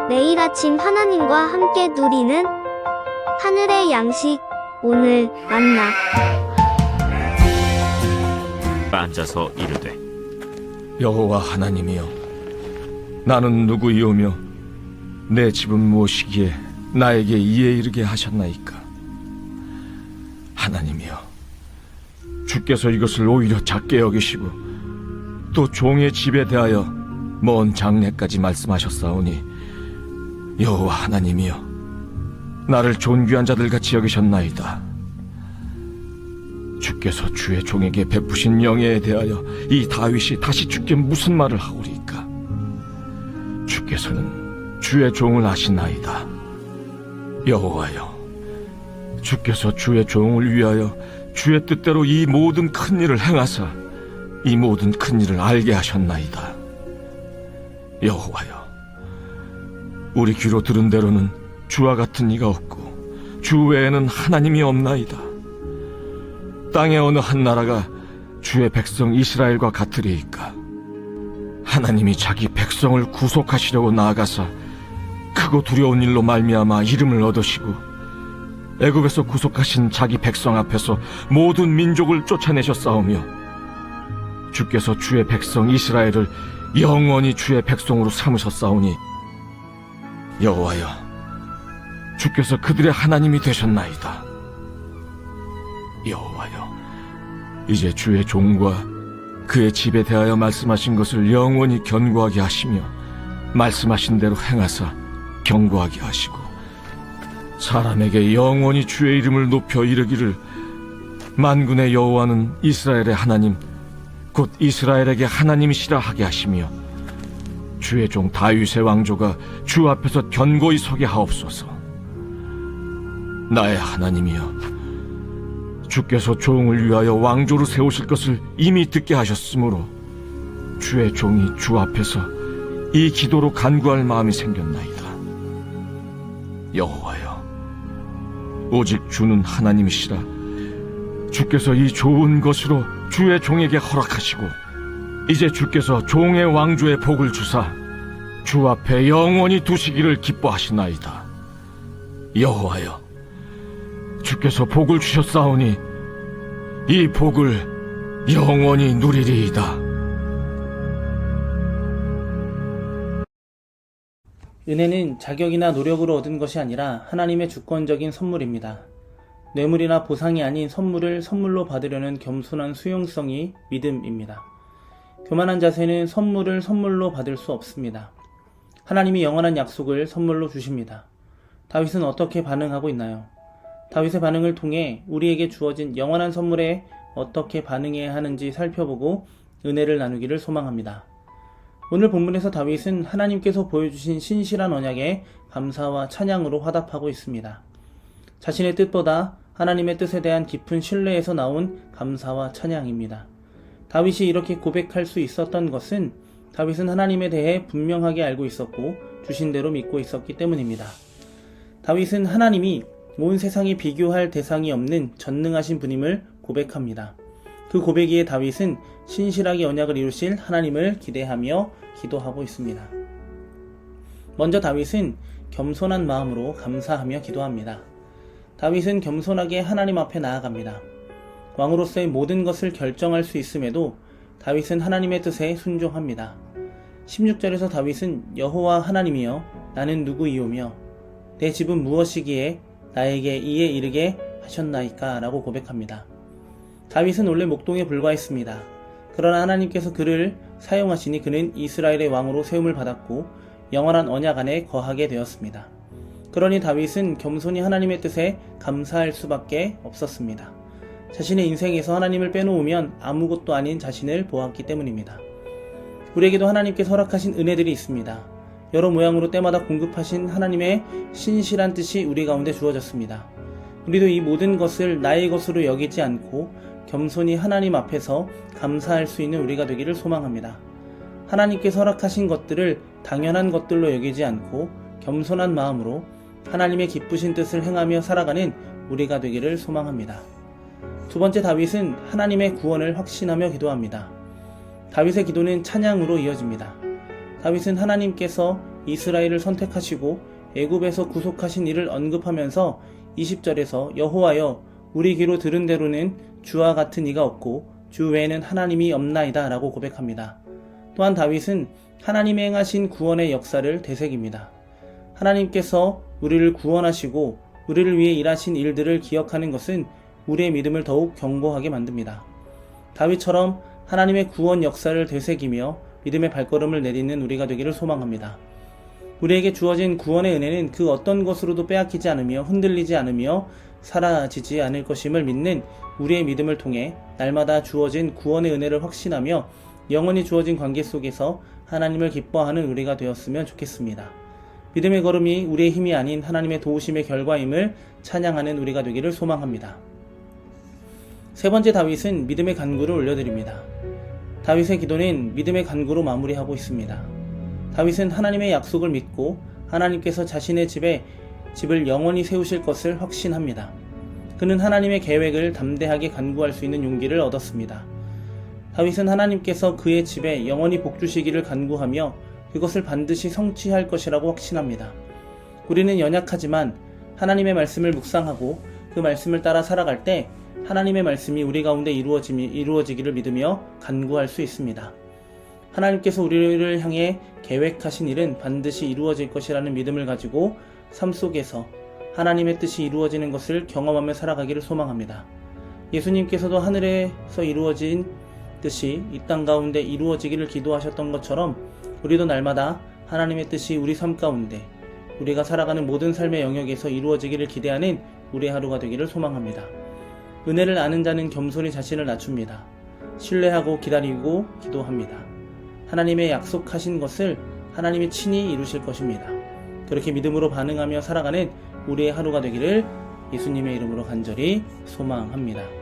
매일 아침 하나님과 함께 누리는 하늘의 양식, 오늘 만나. 앉아서 이르되 여호와 하나님이여, 나는 누구이오며 내 집은 무엇이기에 나에게 이에 이르게 하셨나이까. 하나님이여, 주께서 이것을 오히려 작게 여기시고 또 종의 집에 대하여 먼 장래까지 말씀하셨사오니, 여호와 하나님이여, 나를 존귀한 자들같이 여기셨나이다. 주께서 주의 종에게 베푸신 영예에 대하여 이 다윗이 다시 주께 무슨 말을 하오리까. 주께서는 주의 종을 아시나이다. 여호와여, 주께서 주의 종을 위하여 주의 뜻대로 이 모든 큰 일을 행하사 이 모든 큰 일을 알게 하셨나이다. 여호와여, 우리 귀로 들은 대로는 주와 같은 이가 없고 주 외에는 하나님이 없나이다. 땅의 어느 한 나라가 주의 백성 이스라엘과 같으리이까. 하나님이 자기 백성을 구속하시려고 나아가사 크고 두려운 일로 말미암아 이름을 얻으시고 애굽에서 구속하신 자기 백성 앞에서 모든 민족을 쫓아내셨사오며, 주께서 주의 백성 이스라엘을 영원히 주의 백성으로 삼으셨사오니, 여호와여, 주께서 그들의 하나님이 되셨나이다. 여호와여, 이제 주의 종과 그의 집에 대하여 말씀하신 것을 영원히 견고하게 하시며 말씀하신 대로 행하사 견고하게 하시고, 사람에게 영원히 주의 이름을 높여 이르기를, 만군의 여호와는 이스라엘의 하나님 곧 이스라엘에게 하나님이시라 하게 하시며, 주의 종 다윗의 왕조가 주 앞에서 견고히 서게 하옵소서. 나의 하나님이여, 주께서 종을 위하여 왕조를 세우실 것을 이미 듣게 하셨으므로 주의 종이 주 앞에서 이 기도로 간구할 마음이 생겼나이다. 여호와여, 오직 주는 하나님이시라. 주께서 이 좋은 것으로 주의 종에게 허락하시고, 이제 주께서 종의 왕조의 복을 주사 주 앞에 영원히 두시기를 기뻐하시나이다. 여호와여, 주께서 복을 주셨사오니 이 복을 영원히 누리리이다. 은혜는 자격이나 노력으로 얻은 것이 아니라 하나님의 주권적인 선물입니다. 뇌물이나 보상이 아닌 선물을 선물로 받으려는 겸손한 수용성이 믿음입니다. 교만한 자세는 선물을 선물로 받을 수 없습니다. 하나님이 영원한 약속을 선물로 주십니다. 다윗은 어떻게 반응하고 있나요? 다윗의 반응을 통해 우리에게 주어진 영원한 선물에 어떻게 반응해야 하는지 살펴보고 은혜를 나누기를 소망합니다. 오늘 본문에서 다윗은 하나님께서 보여주신 신실한 언약에 감사와 찬양으로 화답하고 있습니다. 자신의 뜻보다 하나님의 뜻에 대한 깊은 신뢰에서 나온 감사와 찬양입니다. 다윗이 이렇게 고백할 수 있었던 것은 다윗은 하나님에 대해 분명하게 알고 있었고 주신 대로 믿고 있었기 때문입니다. 다윗은 하나님이 온 세상이 비교할 대상이 없는 전능하신 분임을 고백합니다. 그 고백기에 다윗은 신실하게 언약을 이루실 하나님을 기대하며 기도하고 있습니다. 먼저 다윗은 겸손한 마음으로 감사하며 기도합니다. 다윗은 겸손하게 하나님 앞에 나아갑니다. 왕으로서의 모든 것을 결정할 수 있음에도 다윗은 하나님의 뜻에 순종합니다. 16절에서 다윗은 여호와 하나님이여, 나는 누구이오며 내 집은 무엇이기에 나에게 이에 이르게 하셨나이까 라고 고백합니다. 다윗은 원래 목동에 불과했습니다. 그러나 하나님께서 그를 사용하시니 그는 이스라엘의 왕으로 세움을 받았고 영원한 언약 안에 거하게 되었습니다. 그러니 다윗은 겸손히 하나님의 뜻에 감사할 수밖에 없었습니다. 자신의 인생에서 하나님을 빼놓으면 아무것도 아닌 자신을 보았기 때문입니다. 우리에게도 하나님께서 허락하신 은혜들이 있습니다. 여러 모양으로 때마다 공급하신 하나님의 신실한 뜻이 우리 가운데 주어졌습니다. 우리도 이 모든 것을 나의 것으로 여기지 않고 겸손히 하나님 앞에서 감사할 수 있는 우리가 되기를 소망합니다. 하나님께서 허락하신 것들을 당연한 것들로 여기지 않고 겸손한 마음으로 하나님의 기쁘신 뜻을 행하며 살아가는 우리가 되기를 소망합니다. 두 번째, 다윗은 하나님의 구원을 확신하며 기도합니다. 다윗의 기도는 찬양으로 이어집니다. 다윗은 하나님께서 이스라엘을 선택하시고 애굽에서 구속하신 이를 언급하면서 20절에서 여호와여 우리 귀로 들은 대로는 주와 같은 이가 없고 주 외에는 하나님이 없나이다 라고 고백합니다. 또한 다윗은 하나님의 행하신 구원의 역사를 되새깁니다. 하나님께서 우리를 구원하시고 우리를 위해 일하신 일들을 기억하는 것은 우리의 믿음을 더욱 견고하게 만듭니다. 다윗처럼 하나님의 구원 역사를 되새기며 믿음의 발걸음을 내딛는 우리가 되기를 소망합니다. 우리에게 주어진 구원의 은혜는 그 어떤 것으로도 빼앗기지 않으며 흔들리지 않으며 사라지지 않을 것임을 믿는 우리의 믿음을 통해 날마다 주어진 구원의 은혜를 확신하며 영원히 주어진 관계 속에서 하나님을 기뻐하는 우리가 되었으면 좋겠습니다. 믿음의 걸음이 우리의 힘이 아닌 하나님의 도우심의 결과임을 찬양하는 우리가 되기를 소망합니다. 세 번째 다윗은 믿음의 간구를 올려드립니다. 다윗의 기도는 믿음의 간구로 마무리하고 있습니다. 다윗은 하나님의 약속을 믿고 하나님께서 자신의 집을 영원히 세우실 것을 확신합니다. 그는 하나님의 계획을 담대하게 간구할 수 있는 용기를 얻었습니다. 다윗은 하나님께서 그의 집에 영원히 복주시기를 간구하며 그것을 반드시 성취할 것이라고 확신합니다. 우리는 연약하지만 하나님의 말씀을 묵상하고 그 말씀을 따라 살아갈 때 하나님의 말씀이 우리 가운데 이루어지기를 믿으며 간구할 수 있습니다. 하나님께서 우리를 향해 계획하신 일은 반드시 이루어질 것이라는 믿음을 가지고 삶 속에서 하나님의 뜻이 이루어지는 것을 경험하며 살아가기를 소망합니다. 예수님께서도 하늘에서 이루어진 뜻이 이 땅 가운데 이루어지기를 기도하셨던 것처럼 우리도 날마다 하나님의 뜻이 우리 삶 가운데 우리가 살아가는 모든 삶의 영역에서 이루어지기를 기대하는 우리의 하루가 되기를 소망합니다. 은혜를 아는 자는 겸손히 자신을 낮춥니다. 신뢰하고 기다리고 기도합니다. 하나님의 약속하신 것을 하나님이 친히 이루실 것입니다. 그렇게 믿음으로 반응하며 살아가는 우리의 하루가 되기를 예수님의 이름으로 간절히 소망합니다.